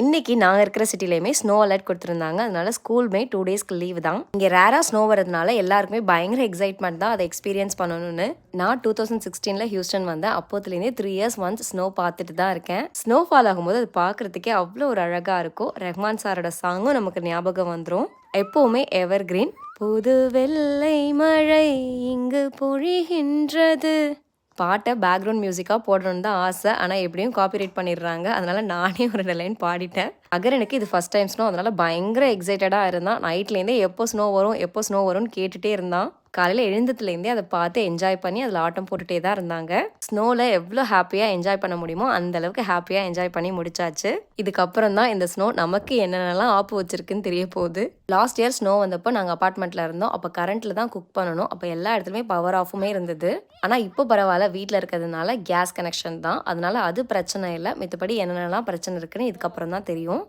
இன்னைக்கு நாங்கள் இருக்கிற சிட்டிலையுமே ஸ்னோ அலர்ட் கொடுத்துருந்தாங்க. அதனால ஸ்கூலுமே 2 டேஸ்க்கு லீவ் தான். இங்கே ரேராக ஸ்னோ வரதுனால எல்லாருக்குமே பயங்கர எக்ஸைட்மெண்ட் தான் அதை எக்ஸ்பீரியன்ஸ் பண்ணணும்னு. நான் 2016 ஹியூஸ்டன் வந்தேன். அப்போத்துலேருந்தே 3 இயர்ஸ் ஒன்ஸ் ஸ்னோ பார்த்துட்டு தான் இருக்கேன். ஸ்னோ ஃபால் ஆகும்போது அது பார்க்குறதுக்கே அவ்வளோ ஒரு அழகாக இருக்கும். ரஹ்மான் சாரோட சாங்கும் நமக்கு ஞாபகம் வந்துடும். எப்போவுமே எவர் கிரீன். புது வெள்ளை மழை இங்கு பொழிகின்றது பாட்டை பேக்ரவுண்ட் மியூசிக்காக போடணுன்னு தான் ஆசை. ஆனால் எப்படியும் காப்பிரைட் பண்ணிடுறாங்க. அதனால நானே ஒரு 2 லைன் பாடிட்டேன். அகரனுக்கு இது ஃபர்ஸ்ட் டைம் ஸ்னோ. அதனால பயங்கர எக்ஸைட்டடாக இருந்தான். நைட்லேருந்தே எப்போ ஸ்னோ வரும்னு கேட்டுகிட்டே இருந்தான். காலையில் எழுந்ததுலேருந்தே அதை பார்த்து என்ஜாய் பண்ணி அதில் ஆட்டம் போட்டுகிட்டே தான் இருந்தாங்க. ஸ்னோவில் எவ்வளோ ஹாப்பியாக என்ஜாய் பண்ண முடியுமோ அந்த அளவுக்கு ஹாப்பியாக என்ஜாய் பண்ணி முடிச்சாச்சு. இதுக்கப்புறம் தான் இந்த ஸ்னோ நமக்கு என்னென்னலாம் ஆப்பு வச்சிருக்குன்னு தெரிய போகுது. லாஸ்ட் இயர் ஸ்னோ வந்தப்போ நாங்கள் அப்பார்ட்மெண்ட்டில் இருந்தோம். அப்போ கரண்ட்டில் தான் குக் பண்ணணும். அப்போ எல்லா இடத்துலையுமே பவர் ஆஃபுமே இருந்தது. ஆனால் இப்போ பரவாயில்ல, வீட்டில் இருக்கிறதுனால கேஸ் கனெக்ஷன் தான். அதனால அது பிரச்சனை இல்லை. மித்தபடி என்னென்னலாம் பிரச்சனை இருக்குன்னு இதுக்கப்புறம் தான் தெரியும்.